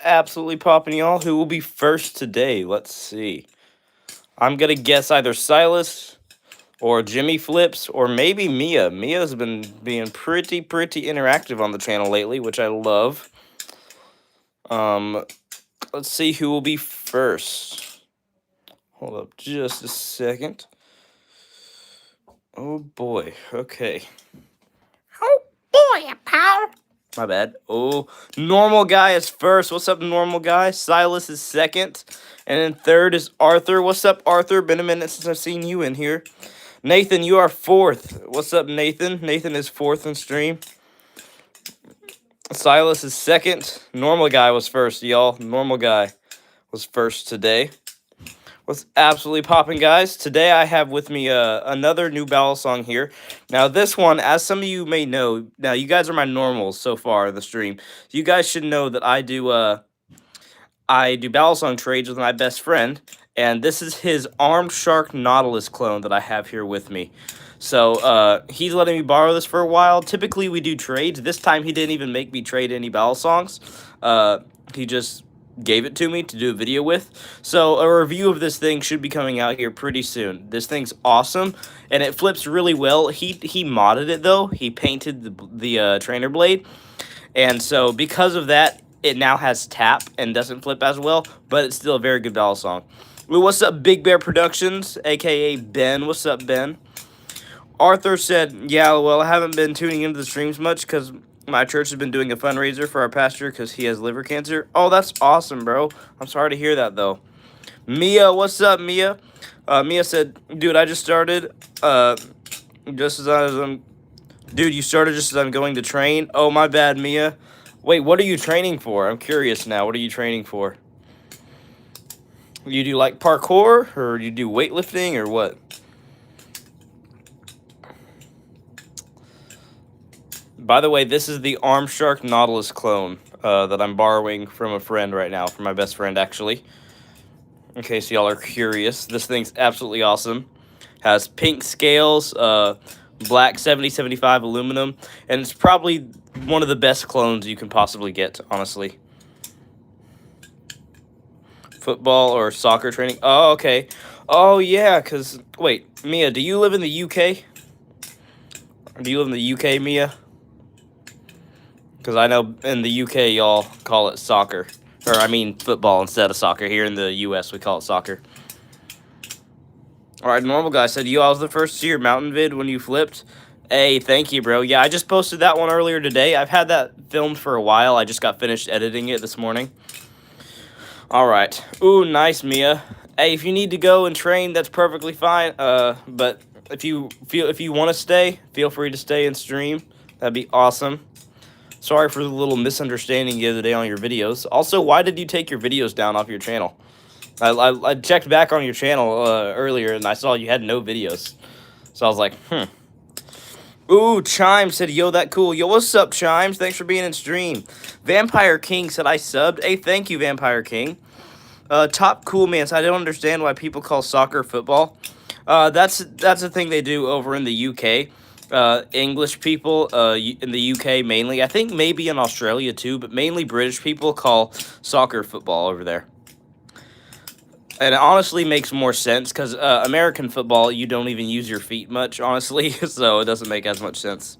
absolutely popping, y'all? Who will be first today? Let's see. I'm gonna guess either Silas or Jimmy Flips or maybe Mia. Mia's been being pretty interactive on the channel lately, which I love. Um, let's see who will be first. Hold up just a second. Oh boy. Okay. Oh boy, pal. My bad. Oh, normal guy is first. What's up, normal guy? Silas is second. And then third is Arthur. What's up, Arthur? Been a minute since I've seen you in here. Nathan, you are fourth. What's up, Nathan? Nathan is fourth in stream. Silas is second. Normal guy was first, y'all. Normal guy was first today. What's absolutely popping, guys? Today I have with me another new balisong here. Now this one, as some of you may know, now you guys are my normals so far in the stream. You guys should know that I do balisong trades with my best friend, and this is his armed shark nautilus clone that I have here with me. So he's letting me borrow this for a while. Typically we do trades. This time he didn't even make me trade any balisongs. He just gave it to me to do a video with. So a review of this thing should be coming out here pretty soon. This thing's awesome, and it flips really well. He modded it though. He painted the trainer blade, and so because of that, it now has tap and doesn't flip as well, but it's still a very good balisong. Well, what's up, Big Bear Productions, aka Ben? What's up, Ben? Arthur said, yeah, well, I haven't been tuning into the streams much because my church has been doing a fundraiser for our pastor because he has liver cancer. Oh, that's awesome, bro. I'm sorry to hear that, though. Mia, what's up, Mia? Mia said, dude, I just started, just as I'm... Dude, you started just as I'm going to train? Oh, my bad, Mia. Wait, what are you training for? I'm curious now. What are you training for? You do, like, parkour? Or you do weightlifting, or what? By the way, this is the Arm Shark Nautilus clone that I'm borrowing from a friend right now, from my best friend, actually. In case y'all are curious, this thing's absolutely awesome. Has pink scales, black 7075 aluminum, and it's probably one of the best clones you can possibly get, honestly. Football or soccer training? Oh, okay. Oh, yeah, because... Wait, Mia, do you live in the UK? Or do you live in the UK, Mia? Because I know in the UK, y'all call it soccer. Or, I mean, football instead of soccer. Here in the US, we call it soccer. Alright, normal guy said, I was the first to see your mountain vid when you flipped. Hey, thank you, bro. Yeah, I just posted that one earlier today. I've had that filmed for a while. I just got finished editing it this morning. Alright. Ooh, nice, Mia. Hey, if you need to go and train, that's perfectly fine. But if you want to stay, feel free to stay and stream. That'd be awesome. Sorry for the little misunderstanding the other day on your videos. Also, why did you take your videos down off your channel? I checked back on your channel earlier, and I saw you had no videos. So I was like, Ooh, Chimes said, yo, that cool. Yo, what's up, Chimes? Thanks for being in stream. Vampire King said, I subbed. Hey, thank you, Vampire King. Top Cool Man said, I don't understand why people call soccer football. That's a thing they do over in the UK. English people in the UK mainly. I think maybe in Australia too, but mainly British people call soccer football over there. And it honestly makes more sense because American football, you don't even use your feet much, honestly, so it doesn't make as much sense.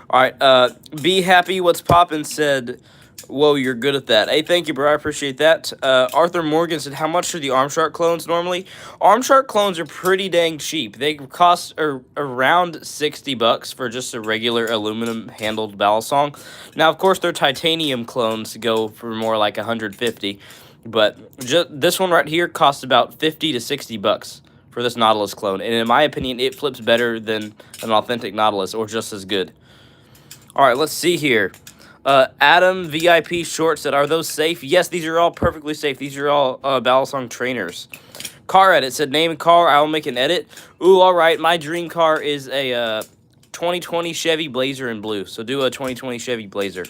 All right, Be Happy What's Poppin' said, whoa, you're good at that. Hey, thank you, bro. I appreciate that. Arthur Morgan said, how much are the Arm Shark clones normally? Arm Shark clones are pretty dang cheap. They cost around $60 for just a regular aluminum-handled balisong. Now, of course, their titanium clones go for more like $150. But this one right here costs about $50 to $60 for this Nautilus clone. And in my opinion, it flips better than an authentic Nautilus, or just as good. All right, let's see here. Adam VIP Short said, are those safe? Yes, these are all perfectly safe. These are all balisong trainers. Car Edit said, name a car, I'll make an edit. Ooh, all right, my dream car is a 2020 Chevy Blazer in blue. So do a 2020 Chevy Blazer.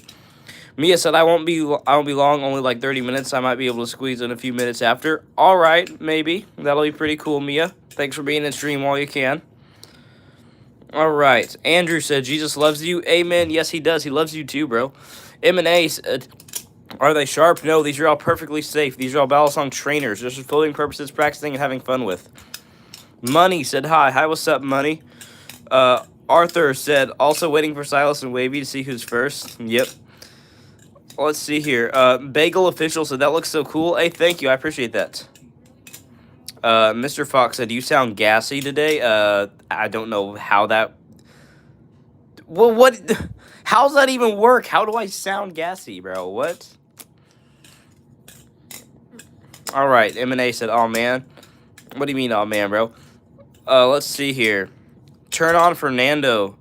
Mia said, I won't be long, only like 30 minutes. I might be able to squeeze in a few minutes after. All right, maybe. That'll be pretty cool, Mia. Thanks for being in stream while you can. All right. Andrew said, Jesus loves you. Amen. Yes, he does. He loves you too, bro. M&A said, Are they sharp? No, these are all perfectly safe. These are all Balisong trainers, just for floating purposes, practicing and having fun with. Money said hi. Hi, what's up, Money? Arthur said, also waiting for Silas and Wavy to see who's first. Yep. Let's see here. Bagel Official said, that looks so cool. Hey, thank you. I appreciate that. Mr. Fox said, you sound gassy today. I don't know how that... Well, what... How's that even work? How do I sound gassy, bro? What? Alright, M&A said, oh, man. What do you mean, oh, man, bro? Let's see here. Turn on Fernando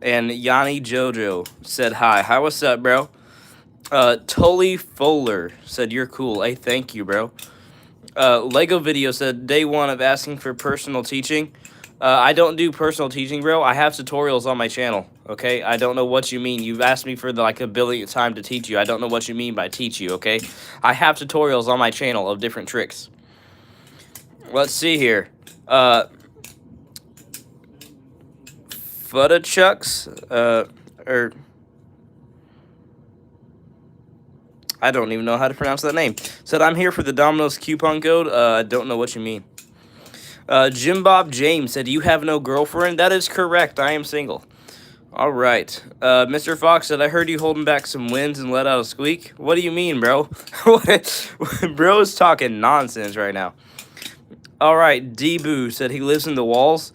and Yanni Jojo said hi. Hi, what's up, bro? Tully Fuller said, you're cool. Hey, thank you, bro. Lego Video said, day one of asking for personal teaching. I don't do personal teaching, bro. I have tutorials on my channel, okay? I don't know what you mean. You've asked me for like a billionth time to teach you. I don't know what you mean by teach you, okay? I have tutorials on my channel of different tricks. Let's see here. Fudachucks, or... I don't even know how to pronounce that name. Said, I'm here for the Domino's coupon code. I don't know what you mean. Jim Bob James said, you have no girlfriend? That is correct. I am single. All right. Mr. Fox said, I heard you holding back some wins and let out a squeak. What do you mean, bro? Bro's talking nonsense right now. All right. D-Boo said he lives in the walls.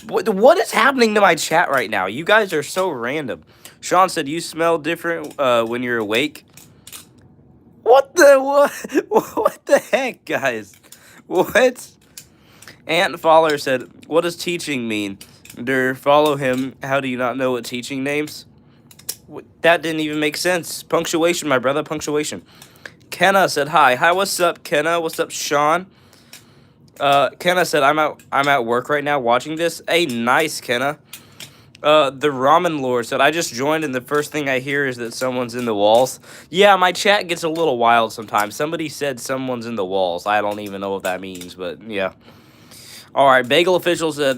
What is happening to my chat right now? You guys are so random. Sean said, you smell different when you're awake. What the heck, guys? What? Ant Faller said, what does teaching mean? Follow him. How do you not know what teaching names? That didn't even make sense. Punctuation, my brother. Punctuation. Kenna said, hi. Hi, what's up, Kenna? What's up, Sean? Kenna said, I'm at work right now watching this. Hey, nice, Kenna. The Ramen Lord said, I just joined and the first thing I hear is that someone's in the walls. Yeah, my chat gets a little wild sometimes. Somebody said someone's in the walls. I don't even know what that means, but yeah. Alright, Bagel Official said,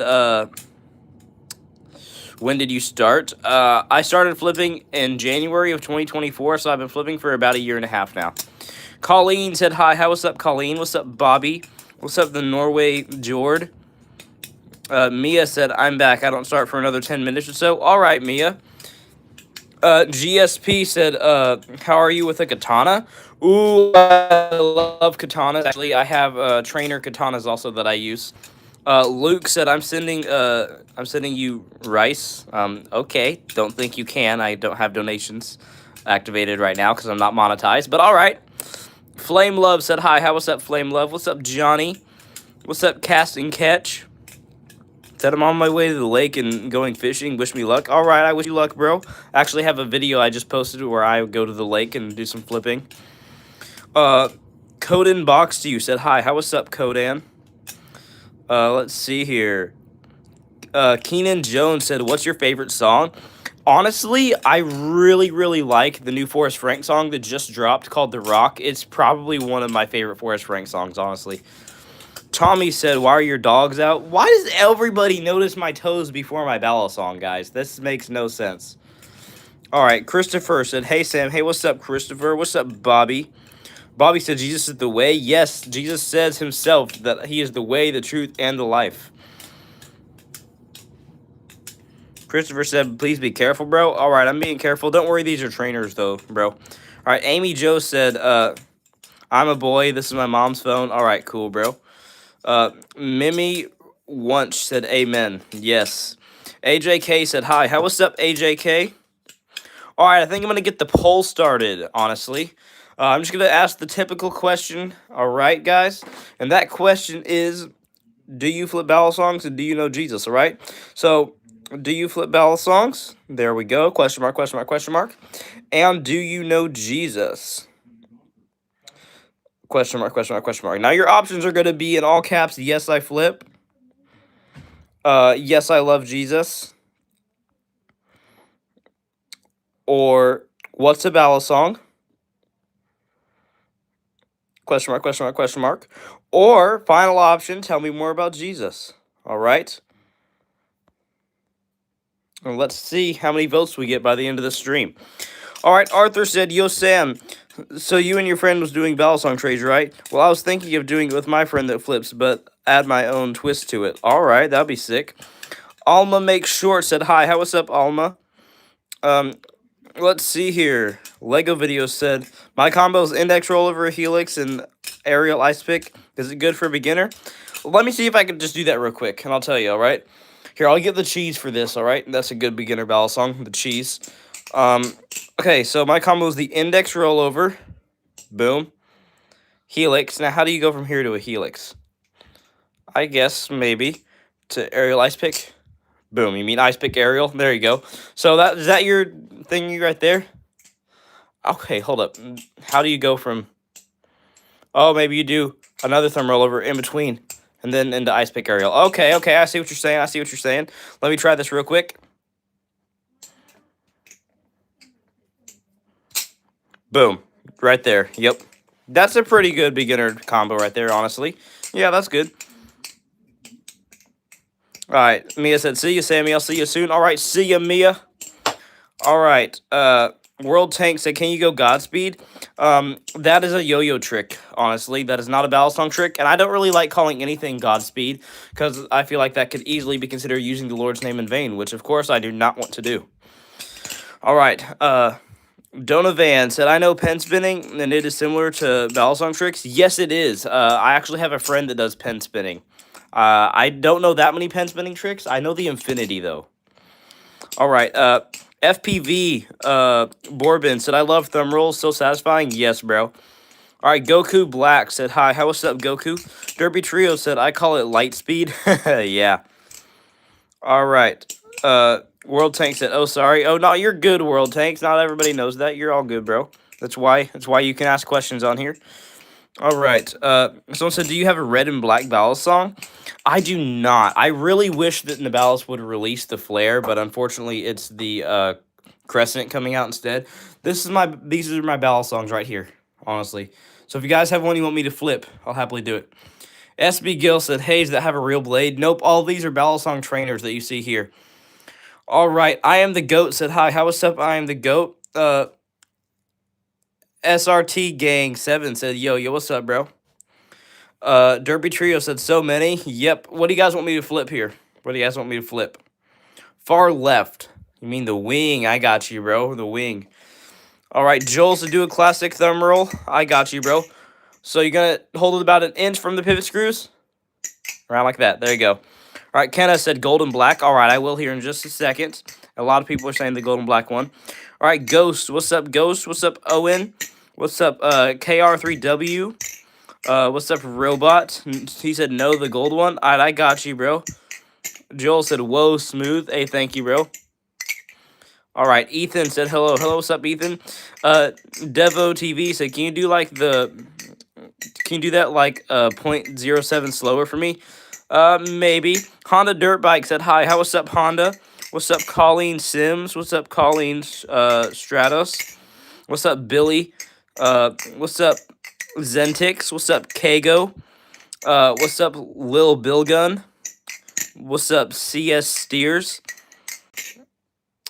when did you start? I started flipping in January of 2024, so I've been flipping for about a year and a half now. Colleen said, hi. Hi, what's up, Colleen? What's up, Bobby? What's up, the Norway Jord? Mia said, I'm back. I don't start for another 10 minutes or so. All right, Mia. GSP said, how are you with a katana? Ooh, I love katanas. Actually, I have trainer katanas also that I use. Luke said, I'm sending you rice. Okay. Don't think you can. I don't have donations activated right now because I'm not monetized. But all right. Flame Love said, hi. How what's up, Flame Love? What's up, Johnny? What's up, Cast and Catch? Said I'm on my way to the lake and going fishing. Wish me luck. All right, I wish you luck, bro. I actually have a video I just posted where I go to the lake and do some flipping. Coden Box to you said, hi. How what's up, Codan? Let's see here. Keenan Jones said, what's your favorite song? Honestly, I really, really like the new Forrest Frank song that just dropped called The Rock. It's probably one of my favorite Forrest Frank songs, honestly. Tommy said, why are your dogs out? Why does everybody notice my toes before my balisong, guys? This makes no sense. All right, Christopher said, hey, Sam. Hey, what's up, Christopher? What's up, Bobby? Bobby said, Jesus is the way. Yes, Jesus says himself that he is the way, the truth, and the life. Christopher said, please be careful, bro. All right, I'm being careful. Don't worry, these are trainers, though, bro. All right, Amy Jo said, I'm a boy. This is my mom's phone. All right, cool, bro. Mimi Wunsch said, amen. Yes. AJK said, hi. How what's up, AJK? All right, I think I'm going to get the poll started, honestly. I'm just going to ask the typical question. All right, guys. And that question is, do you flip balisongs and do you know Jesus? All right. So, do you flip balisongs? There we go. Question mark, question mark, question mark. And do you know Jesus? Question mark, question mark, question mark. Now, your options are going to be in all caps, yes, I flip. Yes, I love Jesus. Or, what's a balisong? Question mark, question mark, question mark. Or, final option, tell me more about Jesus. All right. And let's see how many votes we get by the end of the stream. All right, Arthur said, "Yo, Sam. So you and your friend was doing Balisong trades, right? Well, I was thinking of doing it with my friend that flips, but add my own twist to it. All right, that'd be sick." Alma Makes Short said, "Hi, how what's up, Alma? Um, let's see here. Lego Video said, my combo is index rollover, helix, and aerial ice pick. Is it good for a beginner? Let me see if I can just do that real quick, and I'll tell you, all right? Here, I'll get the cheese for this, all right? That's a good beginner Balisong, the cheese. Okay, so my combo is the index rollover. Boom. Helix. Now, how do you go from here to a helix? I guess, maybe, to aerial ice pick. Boom. You mean ice pick aerial? There you go. So is that your thingy right there? Okay, hold up. How do you go from... Oh, maybe you do another thumb rollover in between, and then into ice pick aerial. Okay, I see what you're saying. I see what you're saying. Let me try this real quick. Boom. Right there. Yep. That's a pretty good beginner combo right there, honestly. Yeah, that's good. All right. Mia said, "See you, Sammy. I'll see you soon." All right. See ya, Mia. All right. World Tank said, "Can you go Godspeed?" That is a yo-yo trick, honestly. That is not a Balisong trick, and I don't really like calling anything Godspeed, because I feel like that could easily be considered using the Lord's name in vain, which, of course, I do not want to do. All right. Donovan said, "I know pen spinning, and it is similar to Balisong tricks." Yes, it is. I actually have a friend that does pen spinning. I don't know that many pen spinning tricks. I know the infinity, though. All right. FPV Borbin said, "I love thumb rolls. So satisfying." Yes, bro. All right. Goku Black said, "Hi. How what's up, Goku?" Derby Trio said, "I call it light speed." Yeah. All right. World Tank said, "Oh, sorry." Oh, no, you're good, World Tanks. Not everybody knows that. You're all good, bro. That's why you can ask questions on here. All right. Someone said, "Do you have a red and black Balisong?" I do not. I really wish that Nabalis would release the flare, but unfortunately, it's the Crescent coming out instead. These are my Balisongs right here, honestly. So if you guys have one you want me to flip, I'll happily do it. SB Gill said, "Hey, does that have a real blade?" Nope. All these are Balisong trainers that you see here. All right. I am the goat said, "Hi. How what's up? I am the goat." SRT Gang 7 said, yo, what's up, bro? Derby Trio said, "So many." Yep. What do you guys want me to flip here? What do you guys want me to flip? Far left. You mean the wing? I got you, bro. The wing. All right. Joel said, "Do a classic thumb roll." I got you, bro. So you're going to hold it about an inch from the pivot screws? Around like that. There you go. All right. Kenna said, "Golden black." All right. I will here in just a second. A lot of people are saying the golden black one. All right. Ghost. What's up, Ghost? What's up, Owen? What's up, KR3W? What's up, Robot? He said, "No, the gold one." All right, I got you, bro. Joel said, "Whoa, smooth." Hey, thank you, bro. All right, Ethan said, "Hello. Hello, what's up, Ethan?" Devo TV said, "Can you do that like 0.07 slower for me?" Maybe. Honda Dirt Bike said, "Hi, how what's up, Honda?" What's up, Colleen Sims? What's up, Colleen Stratos? What's up, Billy? What's up, Zentix? What's up, Kago? What's up, Lil Billgun? What's up, CS Steers?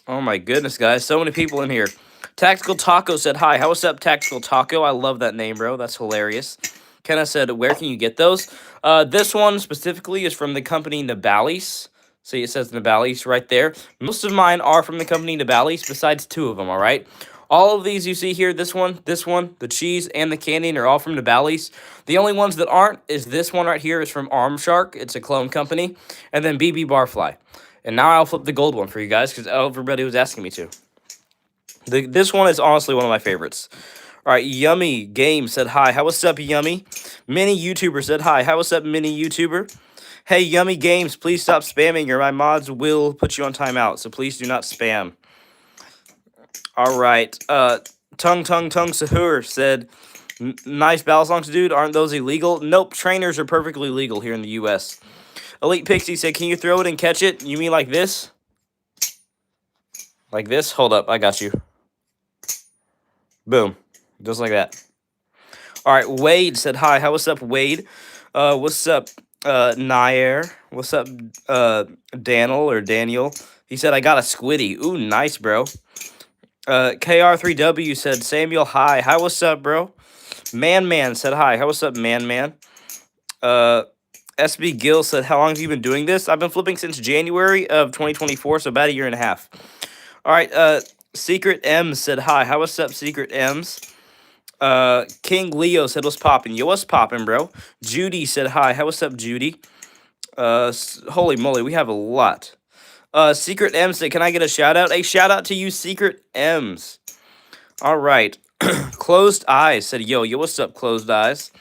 Oh my goodness, guys. So many people in here. Tactical Taco said, "Hi, how what's up, Tactical Taco?" I love that name, bro. That's hilarious. Kenna said, "Where can you get those?" This one specifically is from the company Nabalis. See, it says Nabalis right there. Most of mine are from the company Nabalis, besides 2 of them, all right? All of these you see here, this one, the cheese, and the canyon are all from Nabalis. The only ones that aren't is this one right here is from Arm Shark. It's a clone company. And then BB Barfly. And now I'll flip the gold one for you guys because everybody was asking me to. This one is honestly one of my favorites. All right, Yummy Game said, "Hi, how what's up, Yummy?" Mini YouTuber said, "Hi, how what's up, Mini YouTuber?" Hey, Yummy Games, please stop spamming or my mods will put you on timeout, so please do not spam. All right, Tung Sahur said, "Nice Balisongs, dude. Aren't those illegal?" Nope, trainers are perfectly legal here in the U.S. Elite Pixie said, "Can you throw it and catch it?" You mean like this? Like this? Hold up, I got you. Boom. Just like that. All right, Wade said, "Hi, how what's up, Wade?" What's up, Nair? What's up, Daniel or Daniel? He said, "I got a squiddy." Ooh, nice, bro. KR3W said, Samuel, hi. Hi, what's up, bro? Man said, hi. How what's up, Man? SB Gill said, how long have you been doing this? I've been flipping since January of 2024, so about a year and a half. All right, Secret M's said, hi. How what's up, Secret M's? King Leo said, what's poppin'? Yo, what's poppin', bro? Judy said, hi. How what's up, Judy? Holy moly, we have a lot. Secret M said, can I get a shout out? A shout out to you, Secret M's. All right. Closed Eyes said, yo, what's up, Closed Eyes?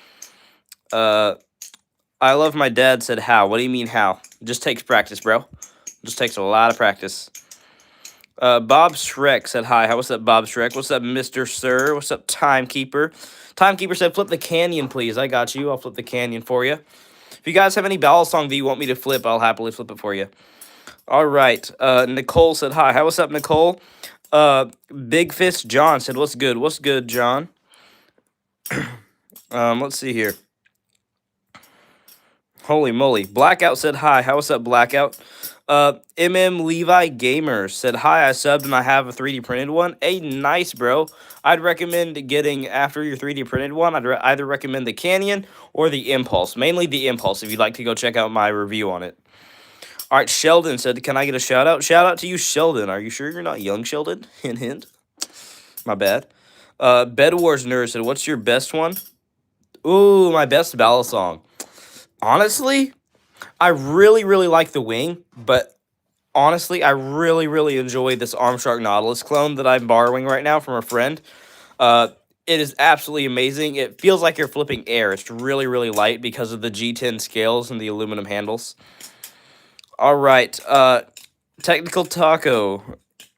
I love my dad said, how? What do you mean, how? Just takes practice, bro. Just takes a lot of practice. Bob Shrek said, hi. What's up, Bob Shrek? What's up, Mr. Sir? What's up, Timekeeper? Timekeeper said, flip the canyon, please. I got you. I'll flip the canyon for you. If you guys have any balisong that you want me to flip, I'll happily flip it for you. All right. Nicole said, hi. What's up, Nicole? Big Fist John said, what's good? What's good, John? Let's see here. Holy moly. Blackout said, hi. What's up, Blackout? Levi Gamer said, hi, I subbed and I have a 3D printed one. Hey, nice, bro. I'd recommend getting, after your 3D printed one, I'd either recommend the Canyon or the Impulse. Mainly the Impulse, if you'd like to go check out my review on it. All right, Sheldon said, can I get a shout out? Shout out to you, Sheldon. Are you sure you're not young Sheldon? Hint, hint. My bad. Bed Wars Nerd said, what's your best one? Ooh, my best balisong. Honestly, I really like the wing, but honestly, I really enjoy this Armshark Nautilus clone that I'm borrowing right now from a friend. It is absolutely amazing. It feels like you're flipping air. It's really light because of the G10 scales and the aluminum handles. All right, Technical Taco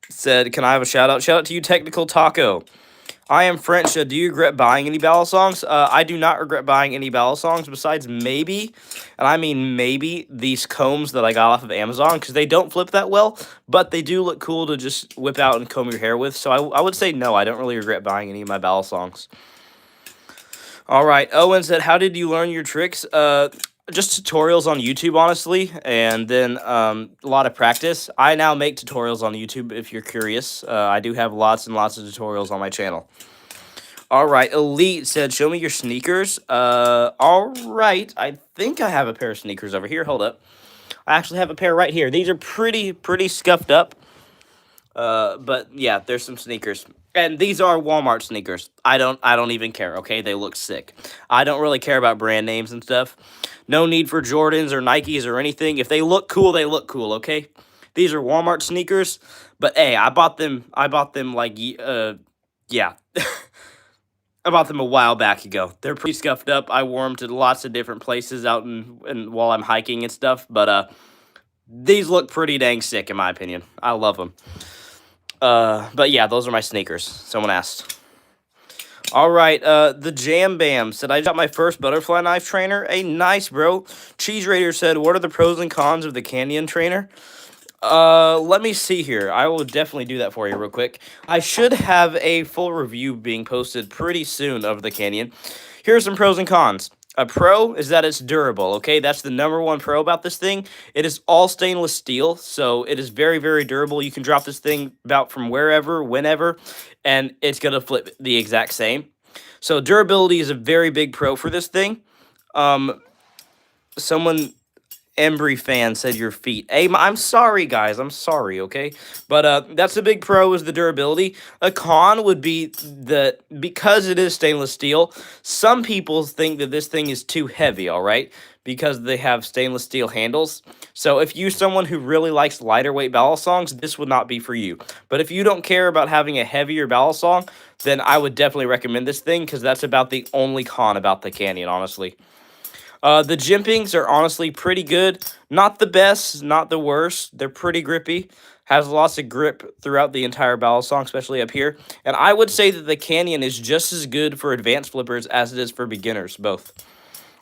said, can I have a shout out? Shout out to you, Technical Taco. I am French. Do you regret buying any balisongs? I do not regret buying any balisongs besides maybe, and I mean maybe, these combs that I got off of Amazon, because they don't flip that well, but they do look cool to just whip out and comb your hair with. So I would say no, I don't really regret buying any of my balisongs. All right, Owen said, how did you learn your tricks? Just tutorials on YouTube, honestly, and then a lot of practice. I now make tutorials on YouTube if you're curious. I do have lots and lots of tutorials on my channel. All right, Elite said, show me your sneakers. All right, I think I have a pair of sneakers over here. Hold up. I actually have a pair right here. These are pretty scuffed up. But yeah, there's some sneakers. And these are Walmart sneakers. I don't even care, okay? They look sick. I don't really care about brand names and stuff. No need for Jordans or Nikes or anything. If they look cool, okay? These are Walmart sneakers, but hey, I bought them like yeah. I bought them a while back ago. They're pretty scuffed up. I wore them to lots of different places out and while I'm hiking and stuff, but these look pretty dang sick in my opinion. I love them. But yeah, those are my sneakers. Someone asked. All right, the Jam Bam said, I got my first butterfly knife trainer. Hey, nice, bro. Cheese Raider said, what are the pros and cons of the Canyon trainer? Let me see here. I will definitely do that for you real quick. I should have a full review being posted pretty soon of the Canyon. Here are some pros and cons. A pro is that it's durable, okay? That's the number one pro about this thing. It is all stainless steel, so it is very durable. You can drop this thing about from wherever, whenever, and it's going to flip the exact same. So durability is a very big pro for this thing. Someone... Embry fan said your feet. Hey, I'm sorry, guys. I'm sorry, okay? But that's a big pro is the durability. A con would be that because it is stainless steel, some people think that this thing is too heavy, all right? Because they have stainless steel handles. So if you're someone who really likes lighter weight balisongs, this would not be for you. But if you don't care about having a heavier balisong, then I would definitely recommend this thing because that's about the only con about the Canyon, honestly. The jimpings are honestly pretty good. Not the best, not the worst. They're pretty grippy. Has lots of grip throughout the entire balisong, especially up here. And I would say that the Canyon is just as good for advanced flippers as it is for beginners, both.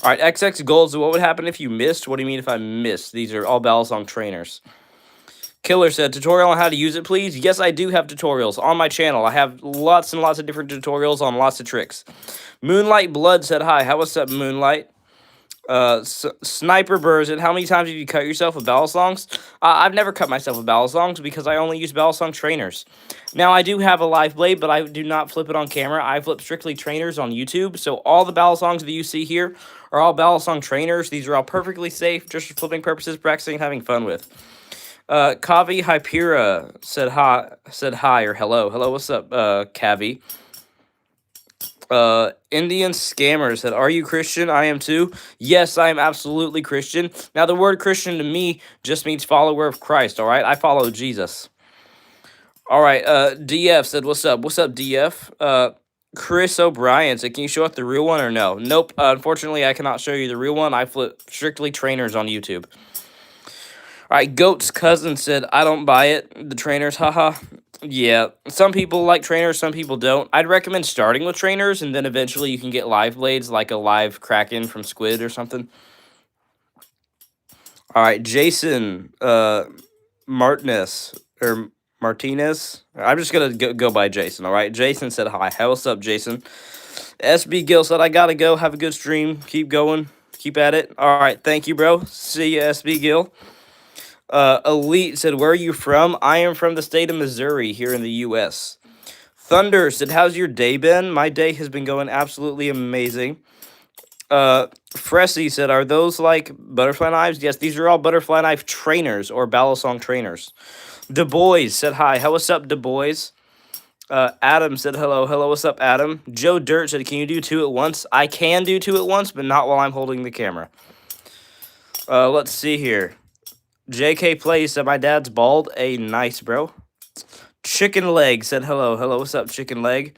All right, XX Gold. So what would happen if you missed? What do you mean if I missed? These are all balisong trainers. Killer said, tutorial on how to use it, please. Yes, I do have tutorials on my channel. I have lots and lots of different tutorials on lots of tricks. Moonlight Blood said, hi. What's up, Moonlight? Sniper Burrs, and how many times have you cut yourself with balisongs? I've never cut myself with balisongs because I only use balisong trainers. Now, I do have a live blade, but I do not flip it on camera. I flip strictly trainers on YouTube, so all the balisongs that you see here are all balisong trainers. These are all perfectly safe, just for flipping purposes, practicing, having fun with. Kavi Hypera said hi or hello. Hello, what's up, Kavi? Indian Scammer said, "Are you Christian? I am too. Yes, I am absolutely Christian. Now, the word Christian to me just means follower of Christ. All right, I follow Jesus. All right. DF said, "What's up? What's up, DF?" Chris O'Brien said, "Can you show us the real one or no?" Nope. Unfortunately, I cannot show you the real one. I flip strictly trainers on YouTube. All right. Goat's cousin said, "I don't buy it. The trainers, haha." Yeah, some people like trainers, some people don't. I'd recommend starting with trainers, and then eventually you can get live blades, like a live Kraken from Squid or something. All right, Jason Martinez, or Martinez. I'm just going to go by Jason, all right? Jason said hi. Hey, what's up, Jason? SB Gill said, "I got to go. Have a good stream. Keep going. Keep at it." All right, thank you, bro. See you, SB Gill. Elite said, "Where are you from?" I am from the state of Missouri here in the U.S. Thunder said, "How's your day been?" My day has been going absolutely amazing. Fressy said, "Are those like butterfly knives?" Yes, these are all butterfly knife trainers or balisong trainers. Du Bois said, "Hi." How what's up, Du Bois? Adam said, "Hello. Hello, what's up, Adam?" Joe Dirt said, "Can you do two at once?" I can do two at once, but not while I'm holding the camera. Let's see here. JK Plays said, "My dad's bald." A nice, bro. Chicken Leg said, "Hello. Hello, what's up, Chicken Leg?"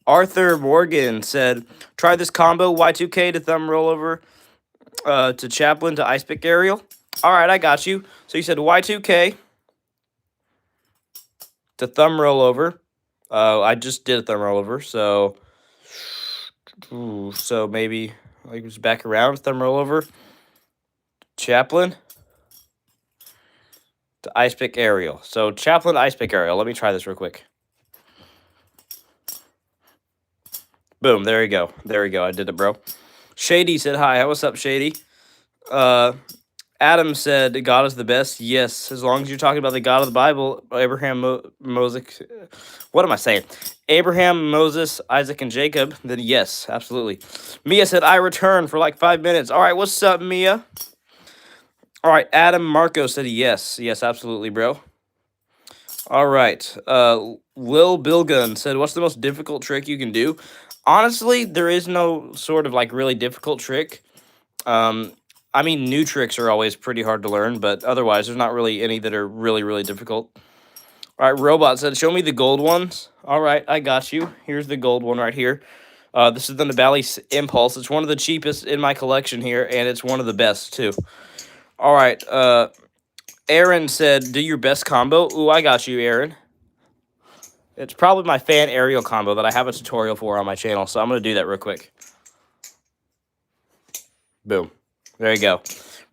Arthur Morgan said, "Try this combo, Y2K to thumb rollover, to Chaplain to ice pick aerial." All right, I got you. So you said Y2K to thumb rollover. I just did a thumb rollover, so so maybe like just back around, thumb rollover, Chaplain to ice pick aerial. So Chaplain to ice pick aerial. Let me try this real quick. Boom, there you go. There we go. I did it, bro. Shady said, "Hi, what's up, Shady?" Adam said, "God is the best." Yes, as long as you're talking about the God of the Bible, Abraham, Moses. What am I saying? Abraham, Moses, Isaac, and Jacob. Then yes, absolutely. Mia said, "I return for like 5 minutes." All right, what's up, Mia? All right, Adam Marco said, "Yes, yes, absolutely, bro." All right, Lil Bilgun said, "What's the most difficult trick you can do?" Honestly, there is no sort of like really difficult trick. I mean, new tricks are always pretty hard to learn, but otherwise, there's not really any that are really, really difficult. All right, Robot said, "Show me the gold ones." All right, I got you. Here's the gold one right here. This is the Nabali Impulse. It's one of the cheapest in my collection here, and it's one of the best, too. All right, Aaron said, "Do your best combo." Ooh, I got you, Aaron. It's probably my fan aerial combo that I have a tutorial for on my channel, so I'm going to do that real quick. Boom. There you go.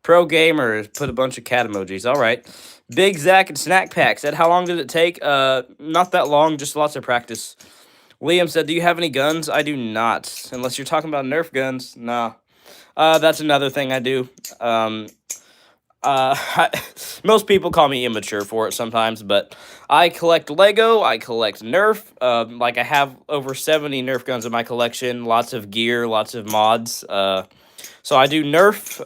Pro Gamer put a bunch of cat emojis. All right. Big Zach and Snack Pack said, "How long did it take?" Not that long, just lots of practice. Liam said, "Do you have any guns?" I do not. Unless you're talking about Nerf guns. Nah. That's another thing I do. Most people call me immature for it sometimes, but I collect Lego, I collect Nerf. Like I have over 70 Nerf guns in my collection, lots of gear, lots of mods. So I do Nerf,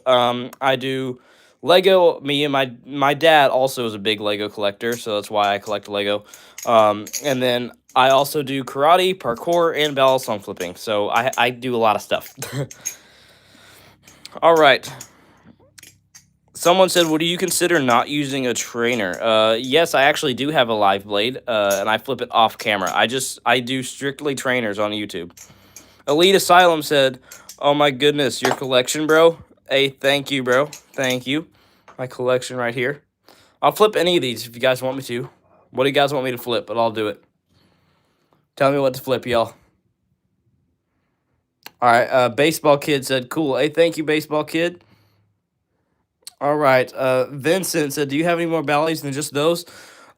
I do Lego. Me and my dad also is a big Lego collector, so that's why I collect Lego. And then I also do karate, parkour, and balisong flipping. So I do a lot of stuff. All right. Someone said, "Would you consider not using a trainer?" Yes, I actually do have a live blade, and I flip it off camera. I do strictly trainers on YouTube. Elite Asylum said, "Oh my goodness, your collection, bro." Hey, thank you, bro. Thank you. My collection right here. I'll flip any of these if you guys want me to. What do you guys want me to flip? But I'll do it. Tell me what to flip, y'all. All right, Baseball Kid said, "Cool." Hey, thank you, Baseball Kid. All right, Vincent said, "Do you have any more ballies than just those?"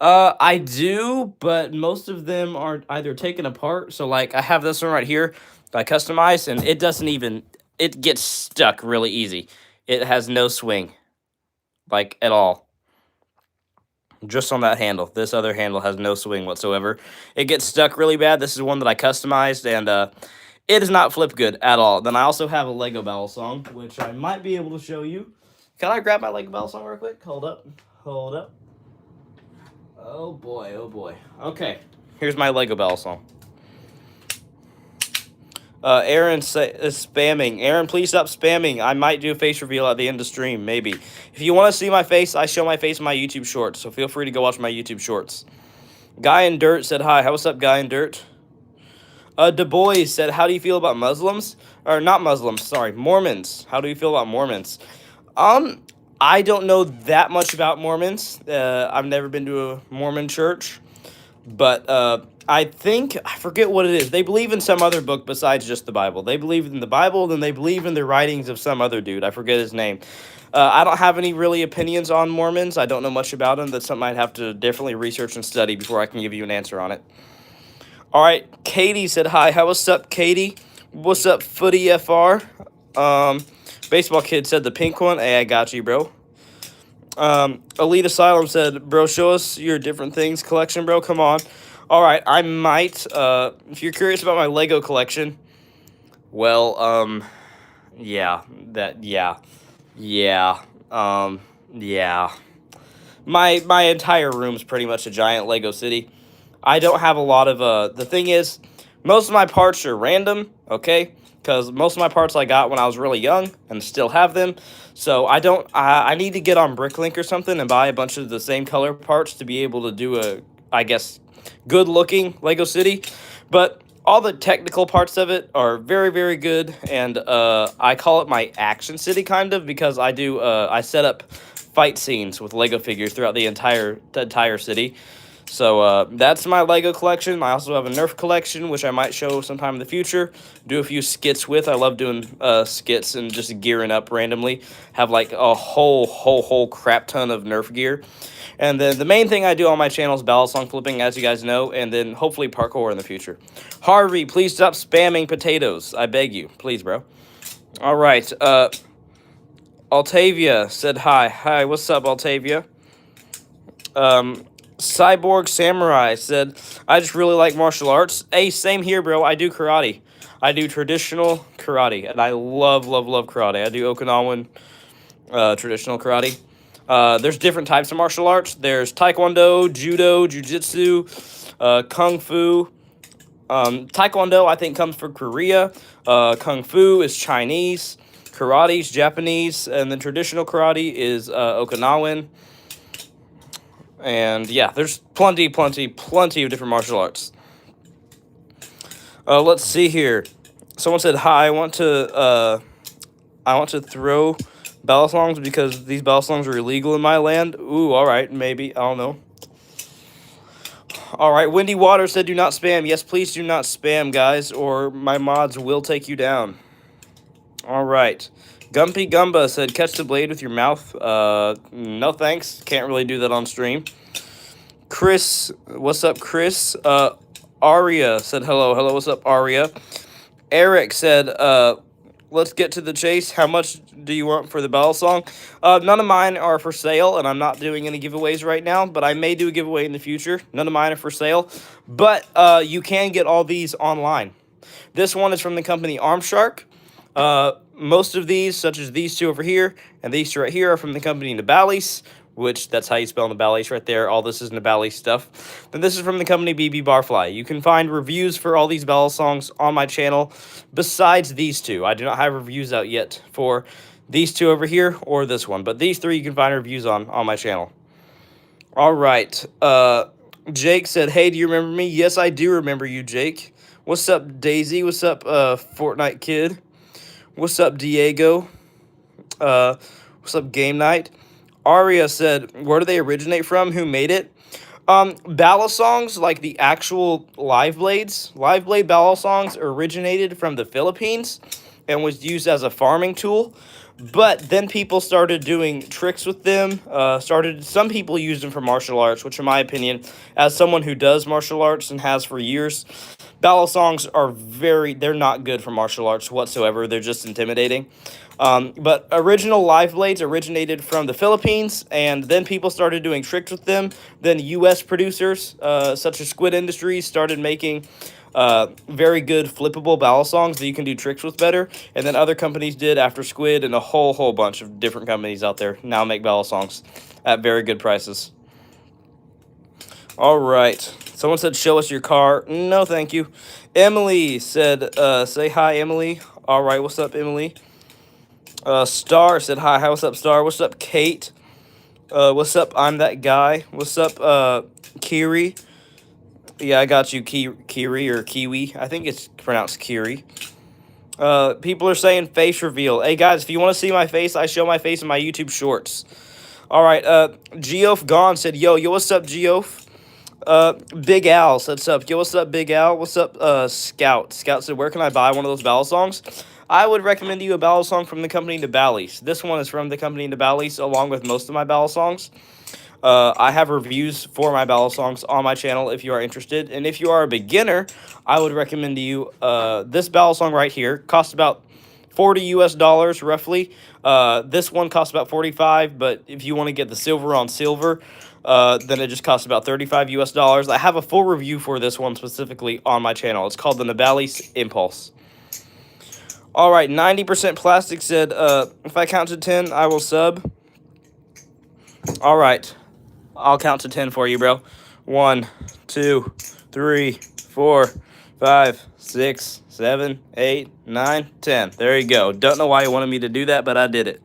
I do, but most of them are either taken apart. So like I have this one right here that I customized, and it doesn't even it gets stuck really easy. It has no swing, like at all. Just on that handle. This other handle has no swing whatsoever. It gets stuck really bad. This is one that I customized, and it does not flip good at all. Then I also have a Lego Balisong, which I might be able to show you. Can I grab my Lego Balisong real quick? Hold up. Hold up. Oh boy, oh boy. Okay, here's my Lego Balisong. Aaron is spamming. Aaron, please stop spamming. I might do a face reveal at the end of stream, maybe. If you want to see my face, I show my face in my YouTube shorts, so feel free to go watch my YouTube shorts. Guy in Dirt said hi. What's up, Guy in Dirt? Du Bois said, how do you feel about Muslims? Or not Muslims, sorry, Mormons. How do you feel about Mormons? I don't know that much about Mormons. I've never been to a Mormon church. But I think, I forget what it is. They believe in some other book besides just the Bible. They believe in the Bible, then they believe in the writings of some other dude. I forget his name. I don't have any really opinions on Mormons. I don't know much about them. That's something I'd have to definitely research and study before I can give you an answer on it. All right, Katie said hi. How what's up, Katie? What's up, Footy FR? Baseball Kid said the pink one. Hey, I got you, bro. Elite Asylum said, bro, show us your different things collection, bro. Come on. All right, I might. If you're curious about my Lego collection, well, yeah, yeah. My entire room's pretty much a giant Lego city. I don't have a lot of, the thing is, most of my parts are random, okay? Because most of my parts I got when I was really young and still have them. So I need to get on Bricklink or something and buy a bunch of the same color parts to be able to do a, I guess, good looking Lego city. But all the technical parts of it are very, very good. And I call it my action city kind of because I set up fight scenes with Lego figures throughout the entire city. So that's my Lego collection. I also have a Nerf collection, which I might show sometime in the future. Do a few skits with. I love doing skits and just gearing up randomly. Have like a whole crap ton of Nerf gear. And then the main thing I do on my channel is balisong flipping, as you guys know, and then hopefully parkour in the future. Harvey, please stop spamming potatoes. I beg you. Please, bro. All right. Altavia said hi. Hi, what's up, Altavia? Cyborg Samurai said, I just really like martial arts. Hey, same here, bro. I do karate. I do traditional karate, and I love karate. I do Okinawan traditional karate. There's different types of martial arts. There's taekwondo, judo, jiu-jitsu, kung fu. Taekwondo, I think, comes from Korea. Kung fu is Chinese. Karate is Japanese. And then traditional karate is Okinawan. And yeah, there's plenty of different martial arts. Let's see here. Someone said, hi, I want to throw balisongs because these balisongs are illegal in my land. Ooh, all right, maybe. I don't know. All right, Windy Water said, do not spam. Yes, please do not spam, guys, or my mods will take you down. All right. Gumpy Gumba said, catch the blade with your mouth. No thanks. Can't really do that on stream. Chris, what's up, Chris? Aria said, hello. Hello, what's up, Aria? Eric said, let's get to the chase. How much do you want for the balisong? None of mine are for sale, and I'm not doing any giveaways right now, but I may do a giveaway in the future. None of mine are for sale, but you can get all these online. This one is from the company Armshark. Most of these, such as these two over here, and these two right here, are from the company Nabalis, which that's how you spell Nabalis right there. All this is Nabalis stuff. Then this is from the company BB Barfly. You can find reviews for all these balisongs on my channel besides these two. I do not have reviews out yet for these two over here or this one, but these three you can find reviews on my channel. All right. Jake said, hey, do you remember me? Yes, I do remember you, Jake. What's up, Daisy? What's up, Fortnite Kid? What's up, Diego? What's up, Game Night? Aria said, where do they originate from? Who made it? Balisongs, like the actual live blade balisongs originated from the Philippines and was used as a farming tool. But then people started doing tricks with them. Some people used them for martial arts, which in my opinion, as someone who does martial arts and has for years, balisongs they're not good for martial arts whatsoever. They're just intimidating. But original live blades originated from the Philippines, and then people started doing tricks with them. Then U.S. producers, such as Squid Industries, started making very good flippable balisongs that you can do tricks with better. And then other companies did after Squid, and a whole bunch of different companies out there now make balisongs at very good prices. All right. Someone said, show us your car. No, thank you. Emily said, say hi, Emily. All right, what's up, Emily? Star said, hi, what's up, Star? What's up, Kate? What's up, I'm that guy? What's up, Kiri? Yeah, I got you, Kiri, or Kiwi. I think it's pronounced Kiri. People are saying face reveal. Hey, guys, if you want to see my face, I show my face in my YouTube shorts. All right, Geoff Gone said, yo, what's up, Geoff? Big Al said, what's up? Yo, what's up, Big Al? What's up, Scout? Scout said, where can I buy one of those balisongs? I would recommend you a balisong from the company Nabalis. This one is from the company Nabalis, along with most of my balisongs. I have reviews for my balisongs on my channel if you are interested. And if you are a beginner, I would recommend to you this balisong right here. Costs about $40 US roughly. This one costs about 45, but if you want to get the silver on silver, then it just costs about 35 US dollars. I have a full review for this one specifically on my channel. It's called the Nabalis Impulse. All right, 90% Plastic said, if I count to 10, I will sub. All right, I'll count to 10 for you, bro. 1, 2, 3, 4, 5, 6, 7, 8, 9, 10. There you go. Don't know why you wanted me to do that, but I did it.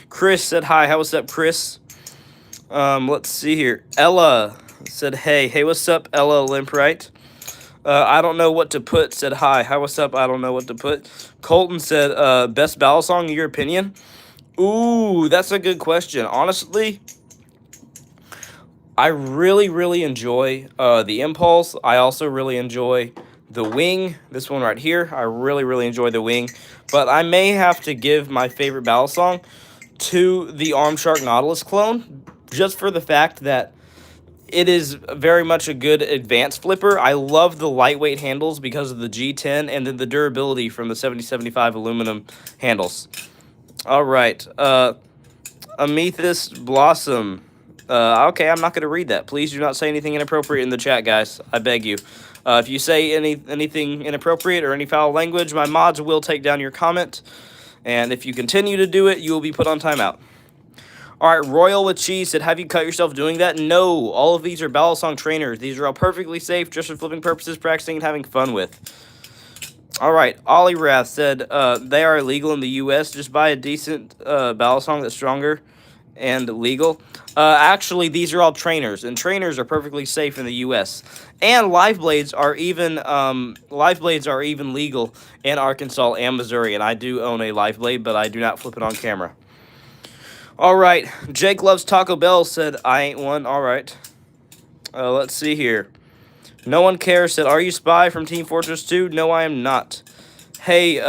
Chris said, hi. What's up, Chris? Let's see here. Ella said, hey, what's up, Ella Limprite? I don't know what to put said, hi, what's up? I don't know what to put. Colton said, best balisong in your opinion? Ooh, that's a good question. Honestly, I really enjoy the Impulse. I also really enjoy the Wing. This one right here. I really enjoy the Wing. But I may have to give my favorite balisong to the Armshark Nautilus clone, just for the fact that it is very much a good advanced flipper. I love the lightweight handles because of the G10 and then the durability from the 7075 aluminum handles. All right. Amethyst Blossom. Okay, I'm not going to read that. Please do not say anything inappropriate in the chat, guys. I beg you. If you say anything inappropriate or any foul language, my mods will take down your comment. And if you continue to do it, you will be put on timeout. All right, Royal with Cheese said, have you cut yourself doing that? No, all of these are balisong trainers. These are all perfectly safe, just for flipping purposes, practicing, and having fun with. All right, Ollie Rath said, they are illegal in the U.S. Just buy a decent balisong that's stronger and legal. Actually, these are all trainers, and trainers are perfectly safe in the U.S. And live blades are even legal in Arkansas and Missouri, and I do own a live blade, but I do not flip it on camera. All right, Jake Loves Taco Bell said, I ain't one. All right. Let's see here. No One Cares said, are you Spy from Team Fortress 2? No, I am not. Hey,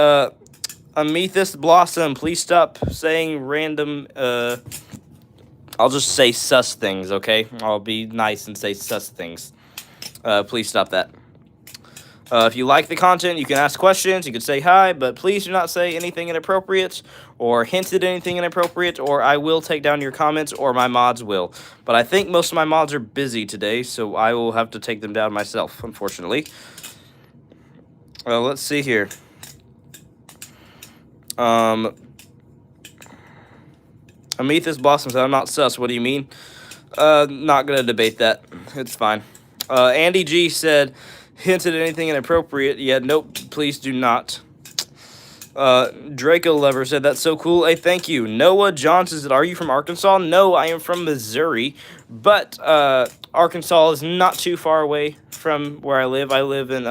Amethyst Blossom, please stop saying random, I'll just say sus things, okay? I'll be nice and say sus things. Please stop that. If you like the content, you can ask questions, you can say hi, but please do not say anything inappropriate or hint at anything inappropriate, or I will take down your comments, or my mods will. But I think most of my mods are busy today, so I will have to take them down myself, unfortunately. Let's see here. Amethyst Blossom said, I'm not sus. What do you mean? Not going to debate that. It's fine. Andy G said, hinted at anything inappropriate. Yeah, nope, please do not. Draco Lover said, that's so cool. Hey, thank you. Noah Johnson said, are you from Arkansas? No, I am from Missouri. But Arkansas is not too far away from where I live. I live in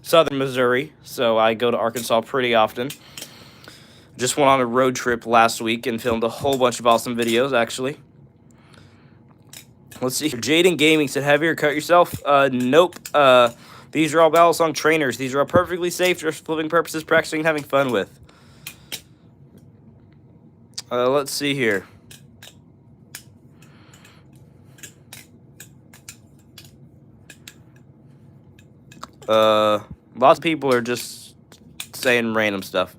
southern Missouri, so I go to Arkansas pretty often. Just went on a road trip last week and filmed a whole bunch of awesome videos, actually. Let's see here. Jaden Gaming said, have you ever cut yourself? Nope. These are all balisong trainers. These are all perfectly safe, just for flipping purposes, practicing, and having fun with. Let's see here. Lots of people are just saying random stuff.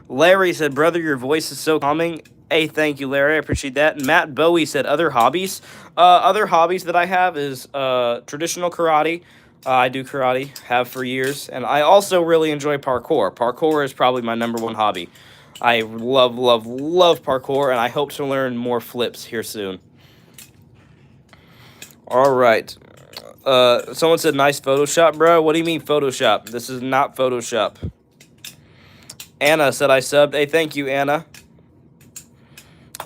Larry said, "Brother, your voice is so calming." Hey, thank you, Larry. I appreciate that. Matt Bowie said, "Other hobbies." Other hobbies that I have is traditional karate. I do karate, have for years, and I also really enjoy parkour. Parkour is probably my number one hobby. I love, love, love parkour, and I hope to learn more flips here soon. All right. Someone said, "Nice Photoshop, bro." What do you mean Photoshop? This is not Photoshop. Anna said, "I subbed." Hey, thank you, Anna.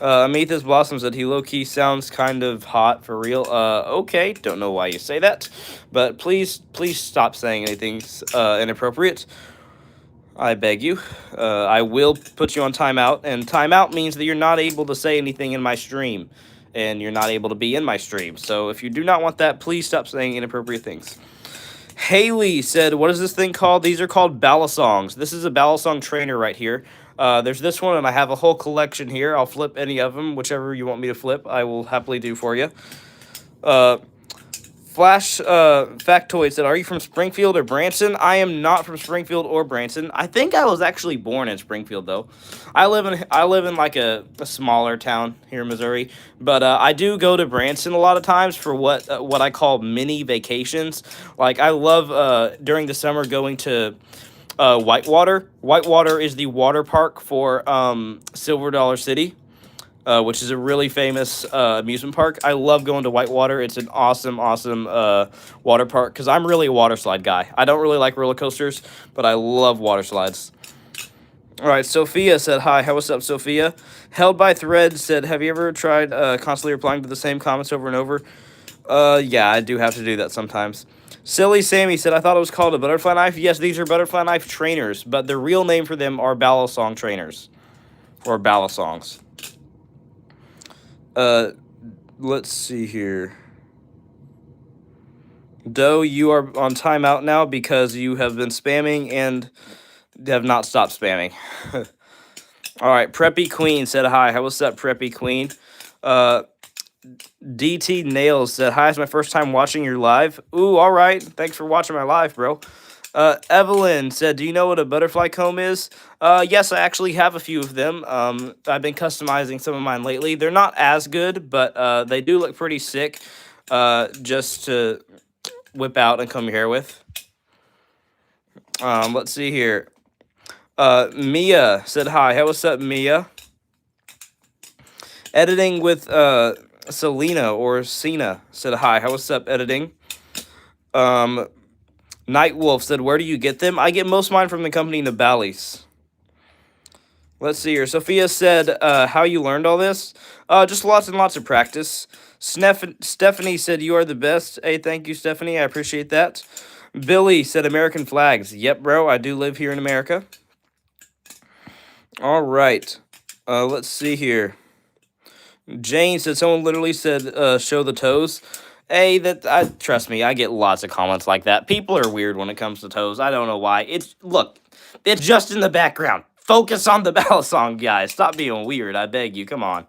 Amethyst Blossom said, "He low-key sounds kind of hot for real." Okay, don't know why you say that, but please stop saying anything inappropriate. I beg you. I will put you on timeout, and timeout means that you're not able to say anything in my stream, and you're not able to be in my stream. So if you do not want that, please stop saying inappropriate things. Haley said, "What is this thing called?" These are called balisongs. This is a balisong trainer right here. There's this one, and I have a whole collection here. I'll flip any of them, whichever you want me to flip. I will happily do for you. Flash Factoid said, "Are you from Springfield or Branson?" I am not from Springfield or Branson. I think I was actually born in Springfield though. I live in like a smaller town here in Missouri, but I do go to Branson a lot of times for what I call mini vacations. Like I love during the summer going to Whitewater. Whitewater is the water park for Silver Dollar City. Which is a really famous amusement park. I love going to Whitewater. It's an awesome, awesome water park because I'm really a water slide guy. I don't really like roller coasters, but I love water slides. All right, Sophia said, "Hi, what's up, Sophia?" Held by Thread said, "Have you ever tried constantly replying to the same comments over and over?" Yeah, I do have to do that sometimes. Silly Sammy said, "I thought it was called a butterfly knife." Yes, these are butterfly knife trainers, but the real name for them are balisong trainers or balisongs. Let's see here. Doe, you are on timeout now because you have been spamming and have not stopped spamming. All right, Preppy Queen said hi. What's up, Preppy Queen? DT Nails said, "Hi, it's my first time watching your live." Ooh, all right. Thanks for watching my live, bro. Evelyn said, "Do you know what a butterfly comb is?" Yes, I actually have a few of them. I've been customizing some of mine lately. They're not as good, but they do look pretty sick. Just to whip out and comb your hair with. Let's see here. Mia said hi. Hey, what's up, Mia? Editing with Selena or Cena said hi. How what's up, editing? Nightwolf said, "Where do you get them?" I get most of mine from the company Nabalis. Let's see here. Sophia said, "How you learned all this?" Just lots and lots of practice. Stephanie said, "You are the best." Hey, thank you, Stephanie. I appreciate that. Billy said, "American flags." Yep, bro. I do live here in America. All right. Let's see here. Jane said, "Someone literally said, show the toes." Hey, trust me, I get lots of comments like that. People are weird when it comes to toes. I don't know why. Look, it's just in the background. Focus on the balisong, guys. Stop being weird. I beg you. Come on.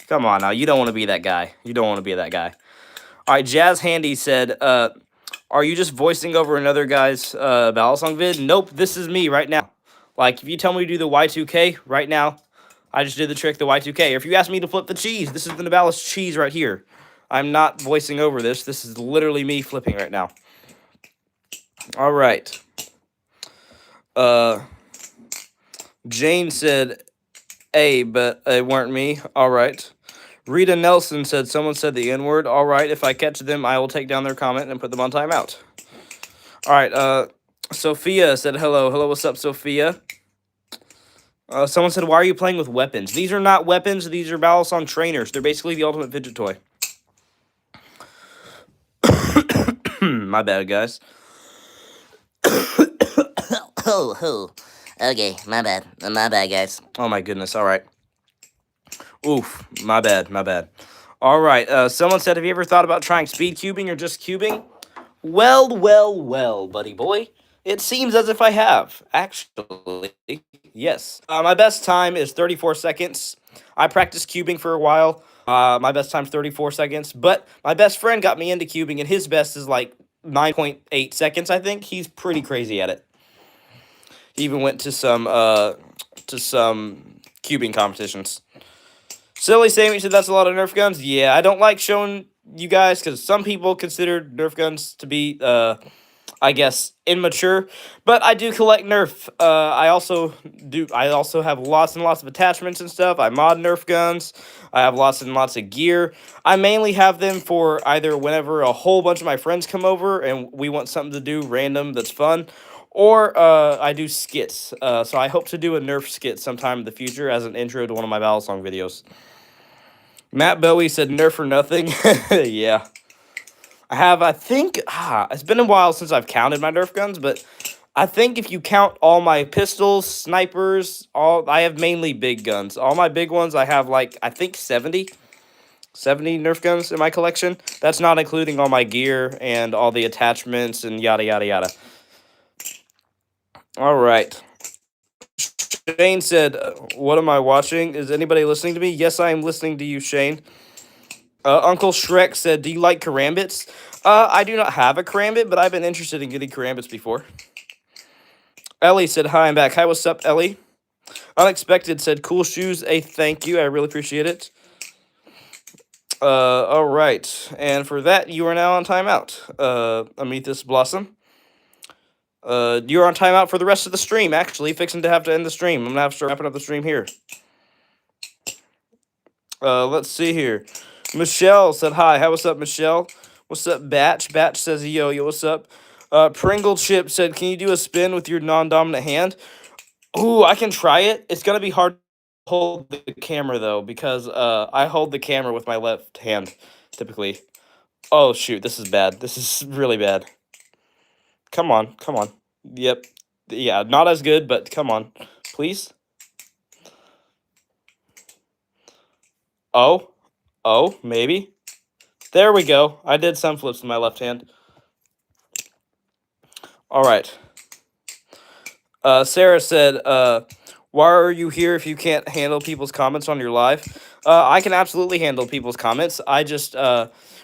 Come on now. You don't want to be that guy. You don't want to be that guy. All right, Jazz Handy said, "Are you just voicing over another guy's balisong vid?" Nope, this is me right now. Like, if you tell me to do the Y2K right now, I just did the trick, the Y2K. Or if you ask me to flip the cheese, this is the Nabalis cheese right here. I'm not voicing over this. This is literally me flipping right now. All right. Jane said, "Hey, but it weren't me." All right. Rita Nelson said, "Someone said the N-word." All right. If I catch them, I will take down their comment and put them on timeout. All right. Sophia said, "Hello. Hello, what's up, Sophia?" Someone said, "Why are you playing with weapons?" These are not weapons. These are balisong trainers. They're basically the ultimate fidget toy. My bad, guys. Okay, my bad. My bad, guys. Oh, my goodness. All right. Oof. My bad. My bad. All right. Someone said, "Have you ever thought about trying speed cubing or just cubing?" Well, buddy boy. It seems as if I have, actually. Yes. My best time is 34 seconds. I practiced cubing for a while. My best time's 34 seconds, but my best friend got me into cubing, and his best is like 9.8 seconds, I think. He's pretty crazy at it. He even went to some cubing competitions. Silly Sammy said that's a lot of Nerf guns. Yeah, I don't like showing you guys because some people consider Nerf guns to be, I guess, immature. But I do collect Nerf. I also do. I also have lots and lots of attachments and stuff. I mod Nerf guns. I have lots and lots of gear. I mainly have them for either whenever a whole bunch of my friends come over and we want something to do random that's fun, or I do skits. So I hope to do a Nerf skit sometime in the future as an intro to one of my Balisong videos. Matt Bowie said Nerf or nothing. Yeah. I think, it's been a while since I've counted my Nerf guns, but I think if you count all my pistols, snipers, I have mainly big guns. All my big ones, I have like, I think 70 Nerf guns in my collection. That's not including all my gear and all the attachments and yada, yada, yada. All right. Shane said, what am I watching? Is anybody listening to me? Yes, I am listening to you, Shane. Uncle Shrek said, do you like karambits? I do not have a karambit, but I've been interested in getting karambits before. Ellie said, hi, I'm back. Hi, what's up, Ellie? Unexpected said, cool shoes. Thank you. I really appreciate it. All right. And for that, you are now on timeout. Amethys Blossom. You're on timeout for the rest of the stream, actually. Fixing to have to end the stream. I'm going to have to start wrapping up the stream here. Let's see here. Michelle said, hi. How, what's up, Michelle? What's up, Batch? Batch says, yo, what's up? Pringle Chip said, can you do a spin with your non-dominant hand? Ooh, I can try it. It's going to be hard to hold the camera, though, because I hold the camera with my left hand, typically. Oh, shoot. This is bad. This is really bad. Come on. Come on. Yep. Yeah, not as good, but come on. Please. Oh. Oh, maybe. There we go. I did some flips in my left hand. All right. Sarah said, why are you here if you can't handle people's comments on your live? I can absolutely handle people's comments. I just,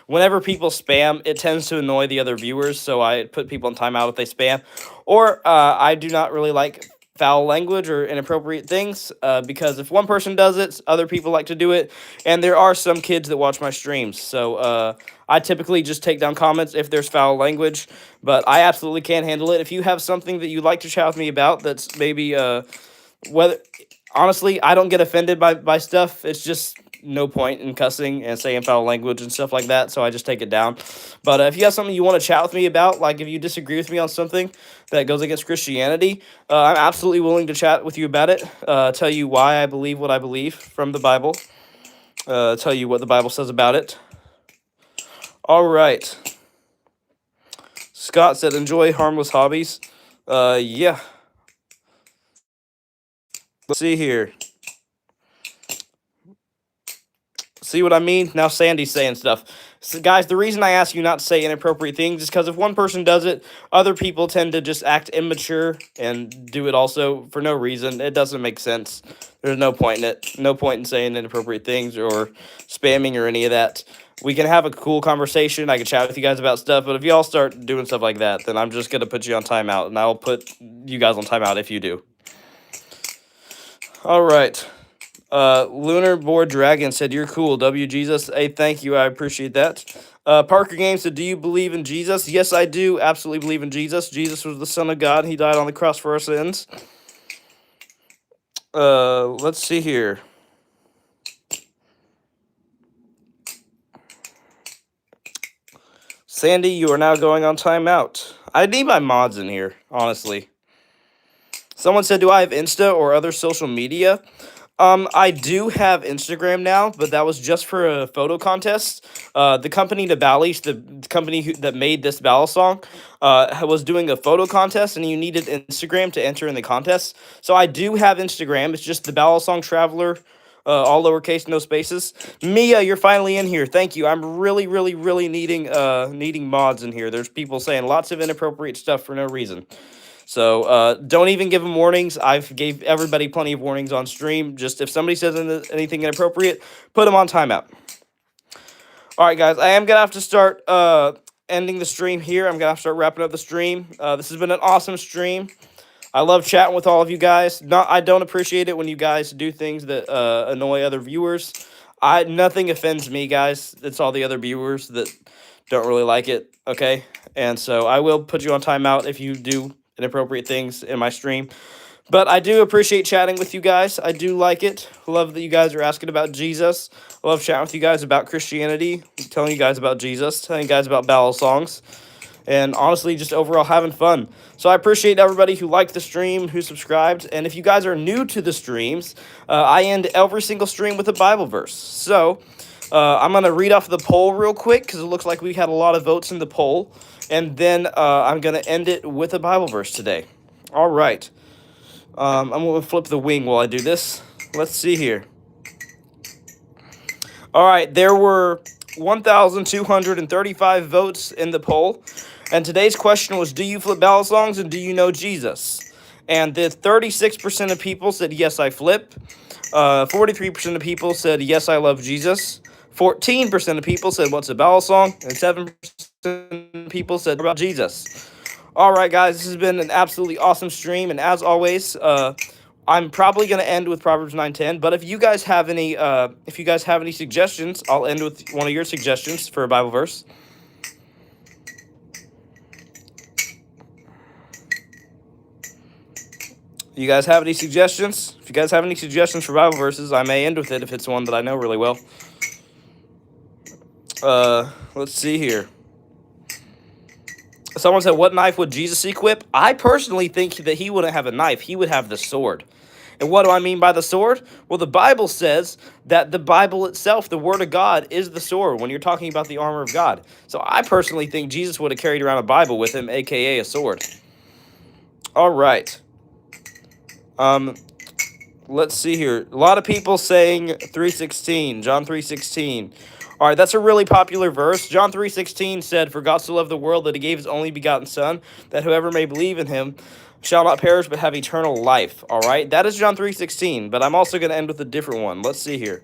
whenever people spam, it tends to annoy the other viewers, so I put people in timeout if they spam. Or I do not really like foul language or inappropriate things, because if one person does it, other people like to do it, and there are some kids that watch my streams, so I typically just take down comments if there's foul language, but I absolutely can handle it. If you have something that you'd like to chat with me about that's maybe, whether, honestly, I don't get offended by stuff. It's just no point in cussing and saying foul language and stuff like that, so I just take it down. But if you have something you want to chat with me about, like if you disagree with me on something that goes against Christianity, I'm absolutely willing to chat with you about it, tell you why I believe what I believe from the Bible, tell you what the Bible says about it. All right. Scott said, enjoy harmless hobbies. Yeah. Let's see here. See what I mean? Now Sandy's saying stuff. So guys, the reason I ask you not to say inappropriate things is because if one person does it, other people tend to just act immature and do it also for no reason. It doesn't make sense. There's no point in it. No point in saying inappropriate things or spamming or any of that. We can have a cool conversation. I can chat with you guys about stuff, but if y'all start doing stuff like that, then I'm just going to put you on timeout, and I'll put you guys on timeout if you do. All right. Lunar Board Dragon said, you're cool, W Jesus. Hey, thank you, I appreciate that. Parker Games said, do you believe in Jesus? Yes, I do absolutely believe in Jesus. Jesus was the Son of God, and he died on the cross for our sins. Let's see here. Sandy, you are now going on timeout. I need my mods in here, honestly. Someone said, do I have Insta or other social media? I do have Instagram now, but that was just for a photo contest. The company, the company that made this Balisong, was doing a photo contest, and you needed Instagram to enter in the contest. So I do have Instagram. It's just the Balisong Traveler, all lowercase, no spaces. Mia, you're finally in here. Thank you. I'm really, really, really needing mods in here. There's people saying lots of inappropriate stuff for no reason. So don't even give them warnings. I've gave everybody plenty of warnings on stream. Just if somebody says anything inappropriate, put them on timeout. All right, guys, I am going to have to start ending the stream here. I'm going to have to start wrapping up the stream. This has been an awesome stream. I love chatting with all of you guys. I don't appreciate it when you guys do things that annoy other viewers. Nothing offends me, guys. It's all the other viewers that don't really like it, okay? And so I will put you on timeout if you do inappropriate things in my stream. But I do appreciate chatting with you guys. I do like it. Love that you guys are asking about Jesus. I love chatting with you guys about Christianity, telling you guys about Jesus, telling you guys about balisongs, and honestly, just overall having fun. So I appreciate everybody who liked the stream, who subscribed, and if you guys are new to the streams, I end every single stream with a Bible verse. So I'm going to read off the poll real quick, because it looks like we had a lot of votes in the poll, and then I'm going to end it with a Bible verse today. All right. I'm going to flip the wing while I do this. Let's see here. All right, there were 1,235 votes in the poll. And today's question was, do you flip balisongs and do you know Jesus? And the 36% of people said, yes, I flip. 43% of people said, yes, I love Jesus. 14% of people said, what's a balisong? And 7% of people said, about Jesus. All right, guys, this has been an absolutely awesome stream. And as always, I'm probably going to end with Proverbs 9:10. But if you guys have any suggestions, I'll end with one of your suggestions for a Bible verse. You guys have any suggestions? If you guys have any suggestions for Bible verses, I may end with it if it's one that I know really well. Let's see here. Someone said, what knife would Jesus equip? I personally think that he wouldn't have a knife. He would have the sword. And what do I mean by the sword? Well, the Bible says that the Bible itself, the Word of God, is the sword when you're talking about the armor of God. So I personally think Jesus would have carried around a Bible with him, a.k.a. a sword. All right. Let's see here. A lot of people saying 3:16, John 3:16. All right, that's a really popular verse. John 3:16 said, for God so loved the world that he gave his only begotten Son, that whoever may believe in him shall not perish but have eternal life. All right, that is John 3:16, but I'm also going to end with a different one. Let's see here.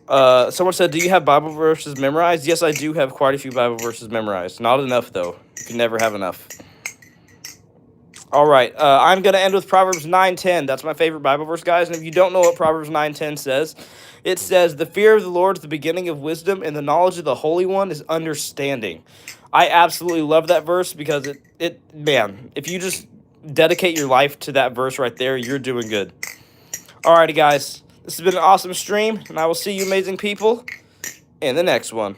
Someone said, do you have Bible verses memorized? Yes, I do have quite a few Bible verses memorized. Not enough, though. You can never have enough. All right, I'm going to end with Proverbs 9:10. That's my favorite Bible verse, guys. And if you don't know what Proverbs 9:10 says, it says, the fear of the Lord is the beginning of wisdom, and the knowledge of the Holy One is understanding. I absolutely love that verse because man, if you just dedicate your life to that verse right there, you're doing good. All righty, guys. This has been an awesome stream, and I will see you amazing people in the next one.